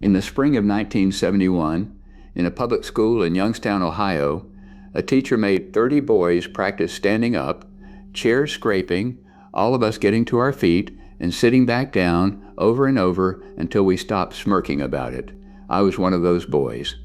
In the spring of 1971, in a public school in Youngstown, Ohio, a teacher made 30 boys practice standing up, chairs scraping, all of us getting to our feet, and sitting back down over and over until we stopped smirking about it. I was one of those boys.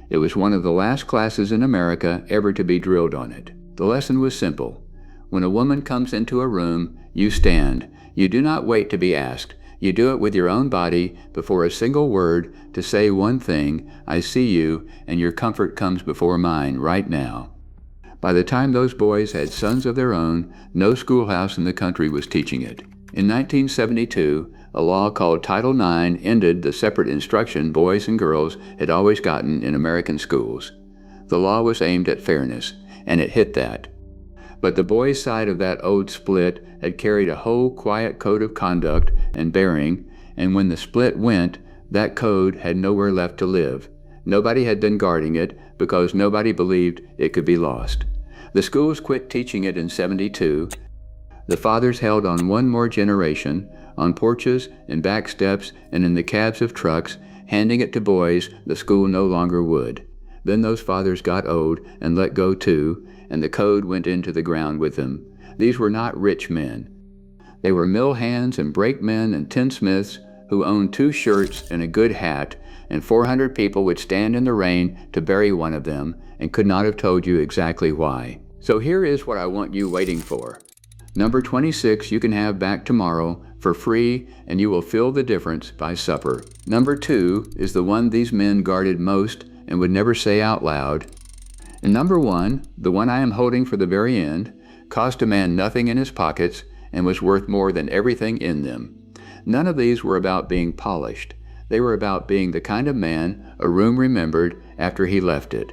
It was one of the last classes in America ever to be drilled on it. The lesson was simple. When a woman comes into a room, you stand. You do not wait to be asked. You do it with your own body before a single word to say one thing, I see you, and your comfort comes before mine right now. By the time those boys had sons of their own, no schoolhouse in the country was teaching it. In 1972, a law called Title IX ended the separate instruction boys and girls had always gotten in American schools. The law was aimed at fairness, and it hit that. But the boys' side of that old split had carried a whole quiet code of conduct and bearing, and when the split went, that code had nowhere left to live. Nobody had been guarding it because nobody believed it could be lost. The schools quit teaching it in '72. The fathers held on one more generation, on porches and back steps and in the cabs of trucks, handing it to boys the school no longer would. Then those fathers got old and let go too, and the code went into the ground with them. These were not rich men. They were mill hands and brakemen and tinsmiths who owned 2 shirts and a good hat, and 400 people would stand in the rain to bury one of them and could not have told you exactly why. So here is what I want you waiting for. Number 26 you can have back tomorrow for free, and you will feel the difference by supper. Number 2 is the one these men guarded most and would never say out loud. And number 1, the one I am holding for the very end, cost a man nothing in his pockets and was worth more than everything in them. None of these were about being polished. They were about being the kind of man a room remembered after he left it.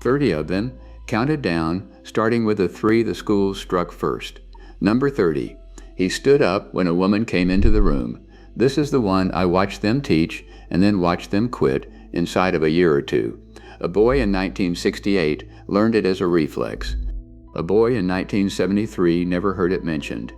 30 of them, counted down, starting with the 3 the schools struck first. Number 30, he stood up when a woman came into the room. This is the one I watched them teach and then watched them quit inside of a year or two. A boy in 1968 learned it as a reflex. A boy in 1973 never heard it mentioned.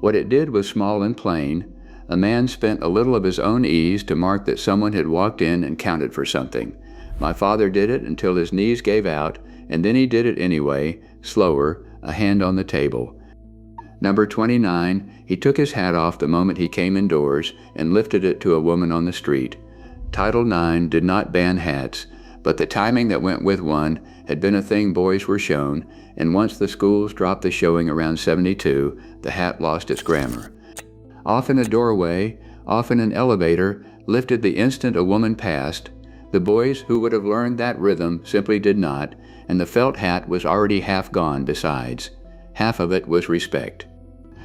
What it did was small and plain. A man spent a little of his own ease to mark that someone had walked in and counted for something. My father did it until his knees gave out, and then he did it anyway, slower, a hand on the table. Number 29, he took his hat off the moment he came indoors and lifted it to a woman on the street. Title IX did not ban hats, but the timing that went with one had been a thing boys were shown, and once the schools dropped the showing around '72, the hat lost its grammar. Often a doorway, often an elevator, lifted the instant a woman passed. The boys who would have learned that rhythm simply did not, and the felt hat was already half gone besides. Half of it was respect.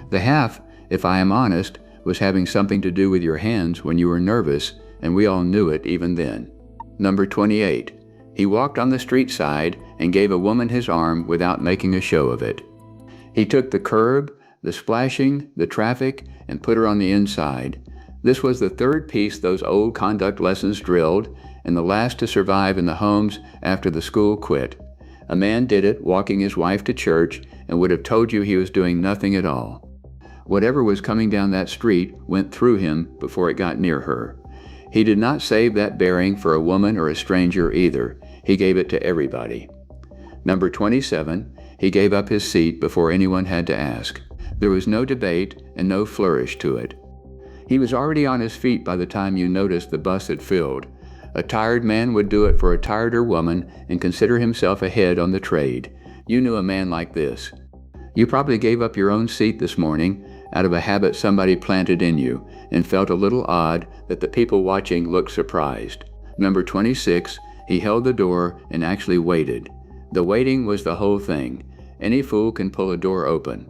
The half, if I am honest, was having something to do with your hands when you were nervous, and we all knew it even then. Number 28. He walked on the street side and gave a woman his arm without making a show of it. He took the curb, the splashing, the traffic, and put her on the inside. This was the 3rd piece those old conduct lessons drilled, and the last to survive in the homes after the school quit. A man did it walking his wife to church and would have told you he was doing nothing at all. Whatever was coming down that street went through him before it got near her. He did not save that bearing for a woman or a stranger either. He gave it to everybody. Number 27, he gave up his seat before anyone had to ask. There was no debate and no flourish to it. He was already on his feet by the time you noticed the bus had filled. A tired man would do it for a tireder woman and consider himself ahead on the trade. You knew a man like this. You probably gave up your own seat this morning out of a habit somebody planted in you and felt a little odd that the people watching looked surprised. Number 26, he held the door and actually waited. The waiting was the whole thing. Any fool can pull a door open.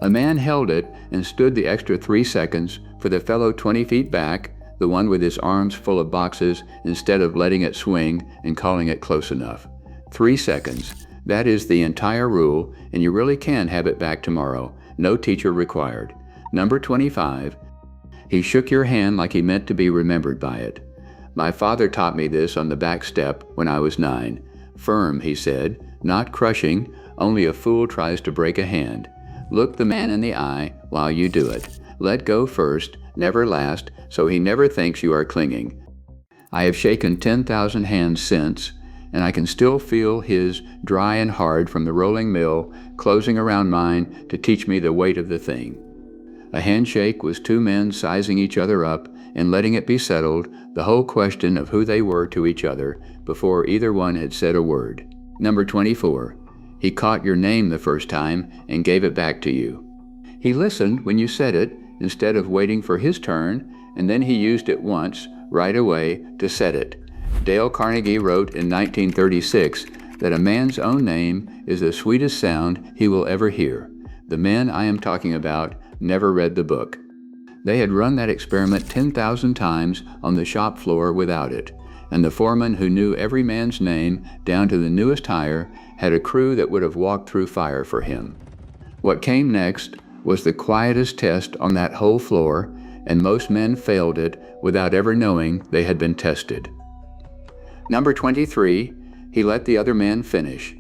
A man held it and stood the extra 3 seconds for the fellow 20 feet back, the one with his arms full of boxes, instead of letting it swing and calling it close enough. 3 seconds. That is the entire rule, and you really can have it back tomorrow. No teacher required. Number 25. He shook your hand like he meant to be remembered by it. My father taught me this on the back step when I was 9. Firm, he said, not crushing, only a fool tries to break a hand. Look the man in the eye while you do it. Let go first, never last, so he never thinks you are clinging. I have shaken 10,000 hands since, and I can still feel his dry and hard from the rolling mill closing around mine to teach me the weight of the thing. A handshake was two men sizing each other up and letting it be settled, the whole question of who they were to each other, before either one had said a word. Number 24. He caught your name the first time and gave it back to you. He listened when you said it instead of waiting for his turn, and then he used it once, right away, to set it. Dale Carnegie wrote in 1936 that a man's own name is the sweetest sound he will ever hear. The men I am talking about never read the book. They had run that experiment 10,000 times on the shop floor without it, and the foreman who knew every man's name down to the newest hire had a crew that would have walked through fire for him. What came next was the quietest test on that whole floor, and most men failed it without ever knowing they had been tested. Number 23, he let the other man finish.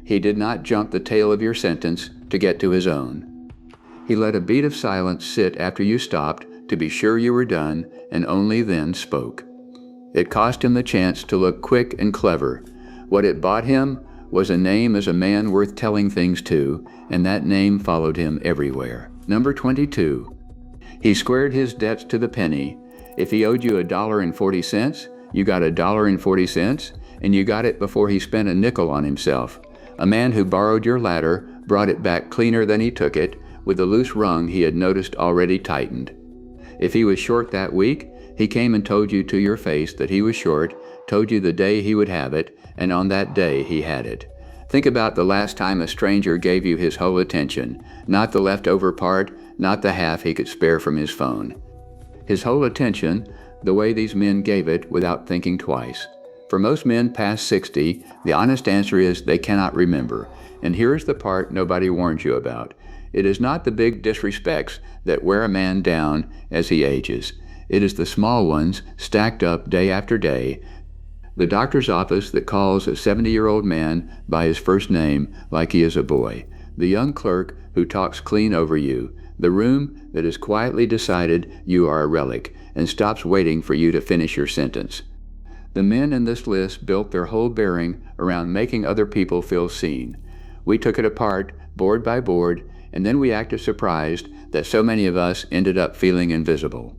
He did not jump the tail of your sentence to get to his own. He let a beat of silence sit after you stopped to be sure you were done, and only then spoke. It cost him the chance to look quick and clever. What it bought him was a name as a man worth telling things to, and that name followed him everywhere. Number 22. He squared his debts to the penny. If he owed you $1.40, you got $1.40, and you got it before he spent a nickel on himself. A man who borrowed your ladder brought it back cleaner than he took it, with the loose rung he had noticed already tightened. If he was short that week, he came and told you to your face that he was short, told you the day he would have it, and on that day he had it. Think about the last time a stranger gave you his whole attention, not the leftover part, not the half he could spare from his phone. His whole attention, the way these men gave it without thinking twice. For most men past 60, the honest answer is they cannot remember. And here is the part nobody warns you about. It is not the big disrespects that wear a man down as he ages. It is the small ones stacked up day after day. The doctor's office that calls a 70-year-old man by his first name like he is a boy. The young clerk who talks clean over you. The room that has quietly decided you are a relic and stops waiting for you to finish your sentence. The men in this list built their whole bearing around making other people feel seen. We took it apart, board by board, and then we acted surprised that so many of us ended up feeling invisible.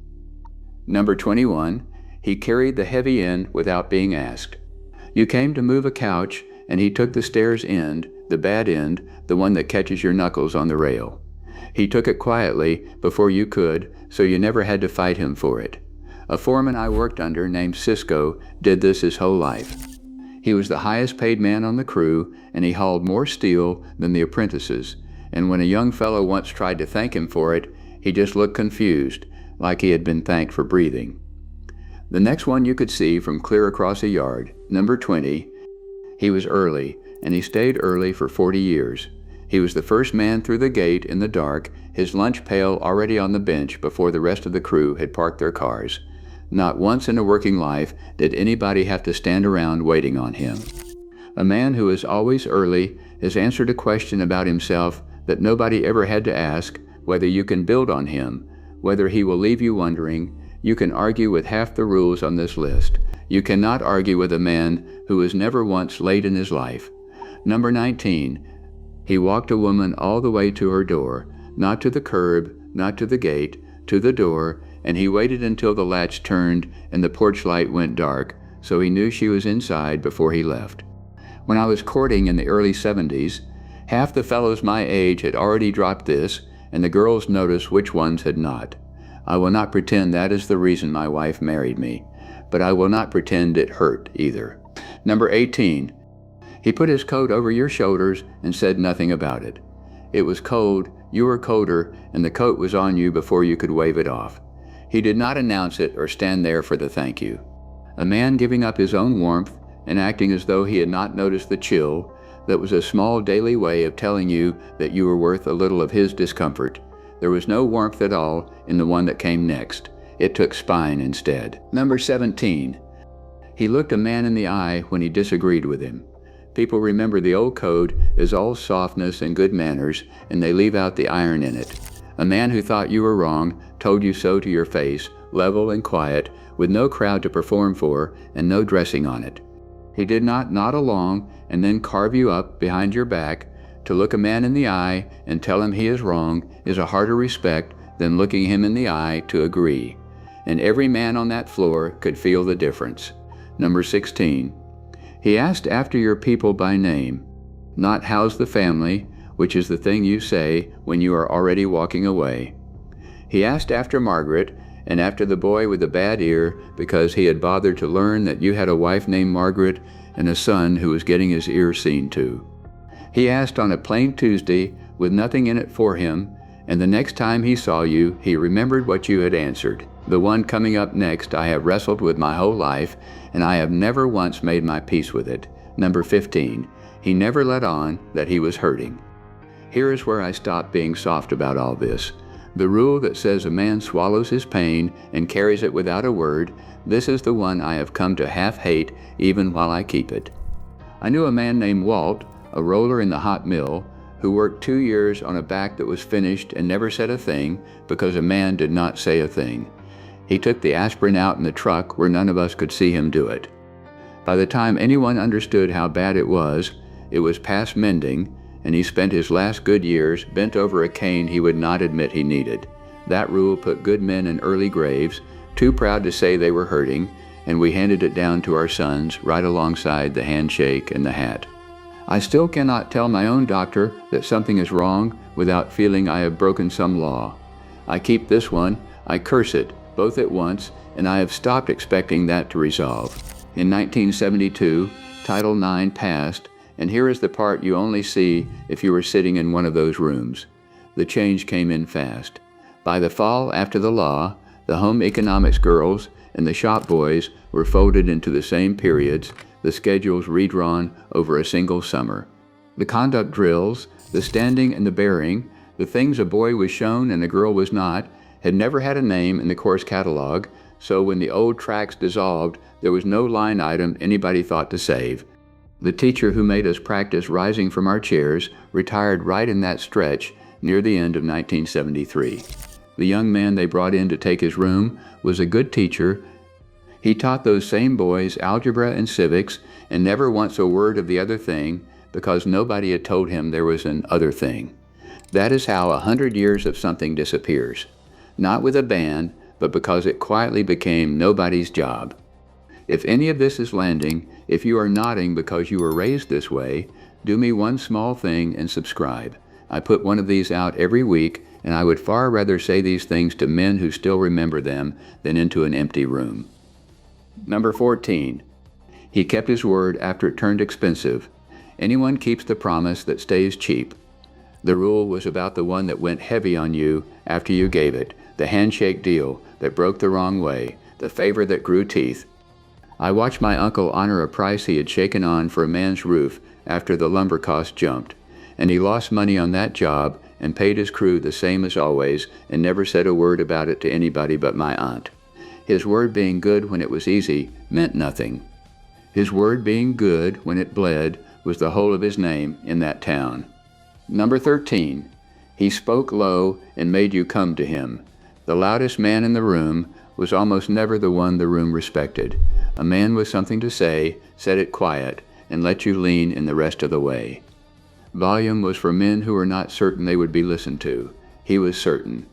Number 21, he carried the heavy end without being asked. You came to move a couch, and he took the stairs end, the bad end, the one that catches your knuckles on the rail. He took it quietly before you could, so you never had to fight him for it. A foreman I worked under named Cisco did this his whole life. He was the highest paid man on the crew, and he hauled more steel than the apprentices, and when a young fellow once tried to thank him for it, he just looked confused, like he had been thanked for breathing. The next one you could see from clear across a yard, number 20, he was early, and he stayed early for 40 years. He was the first man through the gate in the dark, his lunch pail already on the bench before the rest of the crew had parked their cars. Not once in a working life did anybody have to stand around waiting on him. A man who is always early has answered a question about himself that nobody ever had to ask, whether you can build on him, whether he will leave you wondering. You can argue with half the rules on this list. You cannot argue with a man who was never once late in his life. Number 19, he walked a woman all the way to her door, not to the curb, not to the gate, to the door, and he waited until the latch turned and the porch light went dark, so he knew she was inside before he left. When I was courting in the early 70s, half the fellows my age had already dropped this, and the girls noticed which ones had not. I will not pretend that is the reason my wife married me, but I will not pretend it hurt either. Number 18, he put his coat over your shoulders and said nothing about it. It was cold, you were colder, and the coat was on you before you could wave it off. He did not announce it or stand there for the thank you. A man giving up his own warmth and acting as though he had not noticed the chill, that was a small daily way of telling you that you were worth a little of his discomfort. There was no warmth at all in the one that came next. It took spine instead. Number 17, he looked a man in the eye when he disagreed with him. People remember the old code is all softness and good manners, and they leave out the iron in it. A man who thought you were wrong told you so to your face, level and quiet, with no crowd to perform for and no dressing on it. He did not nod along and then carve you up behind your back. To look a man in the eye and tell him he is wrong is a harder respect than looking him in the eye to agree. And every man on that floor could feel the difference. Number 16. He asked after your people by name, not how's the family, which is the thing you say when you are already walking away. He asked after Margaret and after the boy with the bad ear because he had bothered to learn that you had a wife named Margaret and a son who was getting his ear seen to. He asked on a plain Tuesday with nothing in it for him, and the next time he saw you, he remembered what you had answered. The one coming up next I have wrestled with my whole life, and I have never once made my peace with it. Number 15. He never let on that he was hurting. Here is where I stop being soft about all this. The rule that says a man swallows his pain and carries it without a word, this is the one I have come to half hate even while I keep it. I knew a man named Walt, a roller in the hot mill, who worked 2 years on a back that was finished and never said a thing because a man did not say a thing. He took the aspirin out in the truck where none of us could see him do it. By the time anyone understood how bad it was past mending, and he spent his last good years bent over a cane he would not admit he needed. That rule put good men in early graves, too proud to say they were hurting, and we handed it down to our sons right alongside the handshake and the hat. I still cannot tell my own doctor that something is wrong without feeling I have broken some law. I keep this one, I curse it, both at once, and I have stopped expecting that to resolve. In 1972, Title IX passed, and here is the part you only see if you were sitting in one of those rooms. The change came in fast. By the fall after the law, the home economics girls and the shop boys were folded into the same periods, the schedules redrawn over a single summer. The conduct drills, the standing and the bearing, the things a boy was shown and a girl was not, had never had a name in the course catalog, so when the old tracks dissolved, there was no line item anybody thought to save. The teacher who made us practice rising from our chairs retired right in that stretch near the end of 1973. The young man they brought in to take his room was a good teacher. He taught those same boys algebra and civics and never once a word of the other thing because nobody had told him there was an other thing. That is how 100 years of something disappears. Not with a band, but because it quietly became nobody's job. If any of this is landing, if you are nodding because you were raised this way, do me one small thing and subscribe. I put one of these out every week, and I would far rather say these things to men who still remember them than into an empty room. Number 14. He kept his word after it turned expensive. Anyone keeps the promise that stays cheap. The rule was about the one that went heavy on you after you gave it, the handshake deal that broke the wrong way, the favor that grew teeth. I watched my uncle honor a price he had shaken on for a man's roof after the lumber cost jumped, and he lost money on that job and paid his crew the same as always and never said a word about it to anybody but my aunt. His word being good when it was easy meant nothing. His word being good when it bled was the whole of his name in that town. Number 13. He spoke low and made you come to him. The loudest man in the room was almost never the one the room respected. A man with something to say said it quiet and let you lean in the rest of the way. Volume was for men who were not certain they would be listened to. He was certain.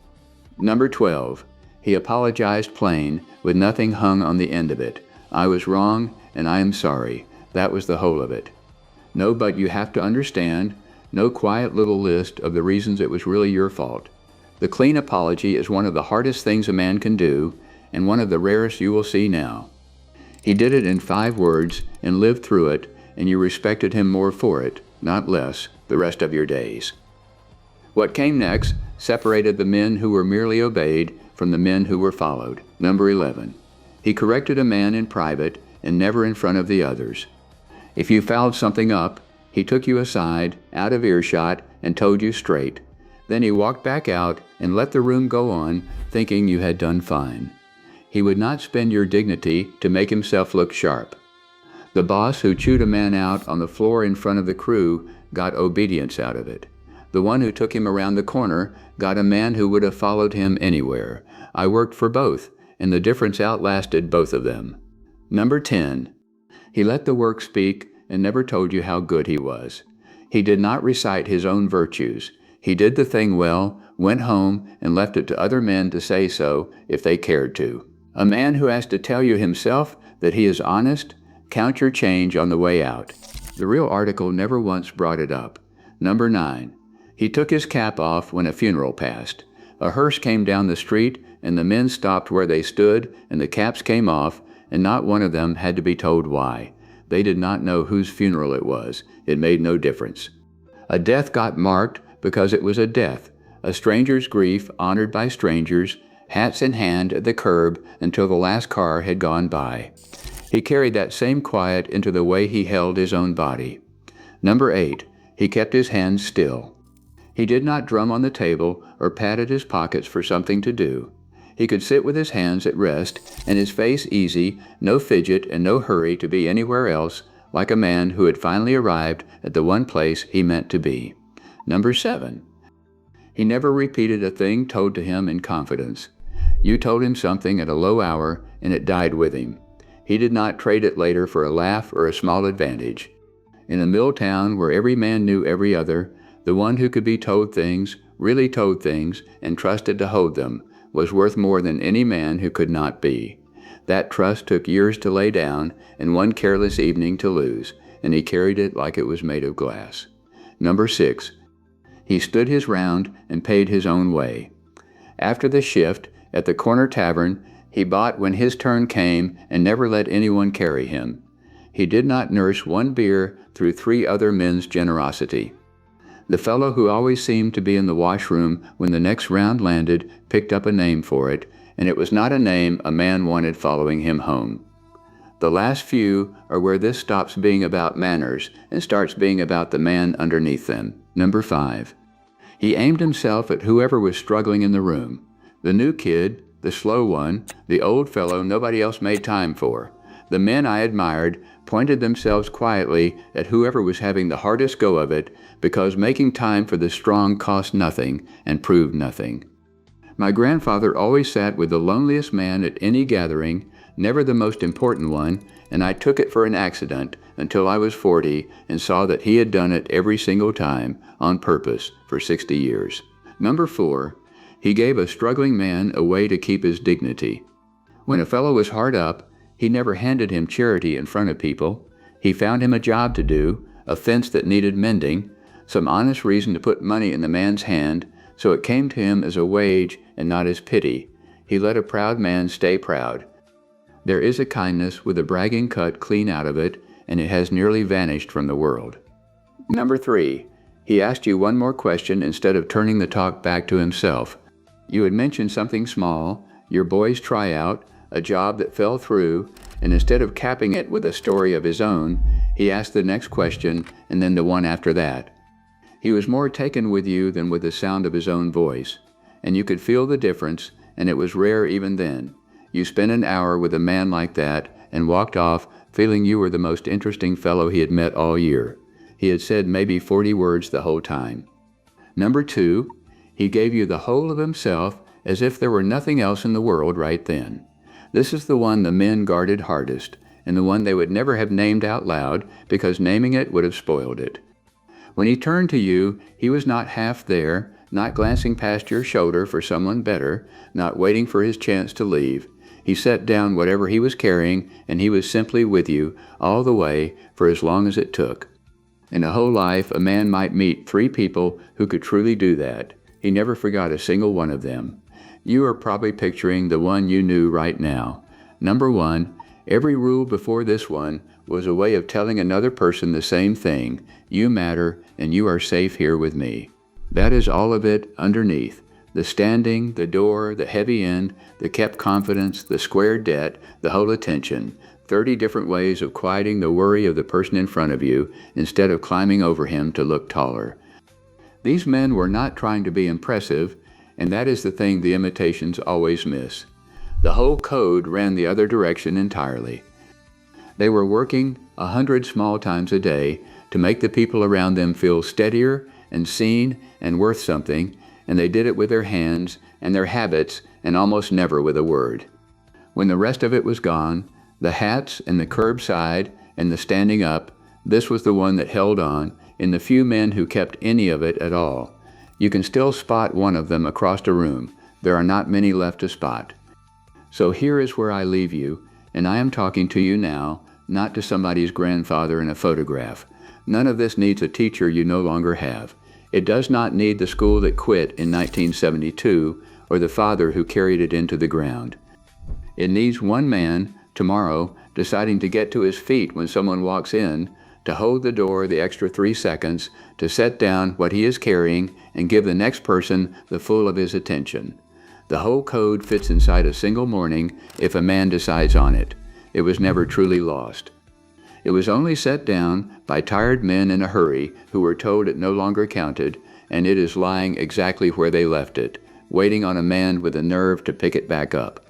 Number 12. He apologized plain, with nothing hung on the end of it. I was wrong, and I am sorry. That was the whole of it. No, but you have to understand. No quiet little list of the reasons it was really your fault. The clean apology is one of the hardest things a man can do, and one of the rarest you will see now. He did it in 5 words and lived through it, and you respected him more for it, not less, the rest of your days. What came next separated the men who were merely obeyed from the men who were followed. Number 11. He corrected a man in private and never in front of the others. If you fouled something up, he took you aside, out of earshot, and told you straight. Then he walked back out and let the room go on, thinking you had done fine. He would not spend your dignity to make himself look sharp. The boss who chewed a man out on the floor in front of the crew got obedience out of it. The one who took him around the corner got a man who would have followed him anywhere. I worked for both, and the difference outlasted both of them. Number 10. He let the work speak and never told you how good he was. He did not recite his own virtues. He did the thing well, went home, and left it to other men to say so if they cared to. A man who has to tell you himself that he is honest, count your change on the way out. The real article never once brought it up. Number 9. He took his cap off when a funeral passed. A hearse came down the street, and the men stopped where they stood, and the caps came off, and not one of them had to be told why. They did not know whose funeral it was. It made no difference. A death got marked because it was a death, a stranger's grief honored by strangers, hats in hand at the curb until the last car had gone by. He carried that same quiet into the way he held his own body. Number 8. He kept his hands still. He did not drum on the table or pat at his pockets for something to do. He could sit with his hands at rest and his face easy, no fidget and no hurry to be anywhere else, like a man who had finally arrived at the one place he meant to be. Number 7. He never repeated a thing told to him in confidence. You told him something at a low hour, and it died with him. He did not trade it later for a laugh or a small advantage. In a mill town where every man knew every other, the one who could be told things, really told things, and trusted to hold them, was worth more than any man who could not be. That trust took years to lay down and one careless evening to lose, and he carried it like it was made of glass. Number 6. He stood his round and paid his own way. After the shift, at the corner tavern, he bought when his turn came and never let anyone carry him. He did not nurse one beer through 3 other men's generosity. The fellow who always seemed to be in the washroom when the next round landed picked up a name for it, and it was not a name a man wanted following him home. The last few are where this stops being about manners and starts being about the man underneath them. Number 5. He aimed himself at whoever was struggling in the room. The new kid, the slow one, the old fellow nobody else made time for. The men I admired pointed themselves quietly at whoever was having the hardest go of it, because making time for the strong cost nothing and proved nothing. My grandfather always sat with the loneliest man at any gathering, never the most important one, and I took it for an accident until I was 40 and saw that he had done it every single time, on purpose, for 60 years. Number 4. He gave a struggling man a way to keep his dignity. When a fellow was hard up, he never handed him charity in front of people. He found him a job to do, a fence that needed mending, some honest reason to put money in the man's hand, so it came to him as a wage and not as pity. He let a proud man stay proud. There is a kindness with a bragging cut clean out of it, and it has nearly vanished from the world. Number 3. He asked you one more question instead of turning the talk back to himself. You had mentioned something small, your boy's tryout, a job that fell through, and instead of capping it with a story of his own, he asked the next question and then the one after that. He was more taken with you than with the sound of his own voice, and you could feel the difference, and it was rare even then. You spent an hour with a man like that and walked off feeling you were the most interesting fellow he had met all year. He had said maybe 40 words the whole time. Number 2, he gave you the whole of himself as if there were nothing else in the world right then. This is the one the men guarded hardest, and the one they would never have named out loud because naming it would have spoiled it. When he turned to you, he was not half there, not glancing past your shoulder for someone better, not waiting for his chance to leave. He set down whatever he was carrying, and he was simply with you all the way for as long as it took. In a whole life, a man might meet 3 people who could truly do that. He never forgot a single one of them. You are probably picturing the one you knew right now. Number 1, every rule before this one was a way of telling another person the same thing. You matter, and you are safe here with me. That is all of it underneath. The standing, the door, the heavy end, the kept confidence, the square debt, the whole attention. 30 different ways of quieting the worry of the person in front of you instead of climbing over him to look taller. These men were not trying to be impressive, and that is the thing the imitations always miss. The whole code ran the other direction entirely. They were working 100 small times a day to make the people around them feel steadier and seen and worth something, and they did it with their hands and their habits and almost never with a word. When the rest of it was gone, the hats and the curbside and the standing up, this was the one that held on, in the few men who kept any of it at all. You can still spot one of them across a room. There are not many left to spot. So here is where I leave you, and I am talking to you now, not to somebody's grandfather in a photograph. None of this needs a teacher you no longer have. It does not need the school that quit in 1972 or the father who carried it into the ground. It needs one man, tomorrow, deciding to get to his feet when someone walks in, to hold the door the extra 3 seconds, to set down what he is carrying and give the next person the full of his attention. The whole code fits inside a single morning if a man decides on it. It was never truly lost. It was only set down by tired men in a hurry who were told it no longer counted, and it is lying exactly where they left it, waiting on a man with the nerve to pick it back up.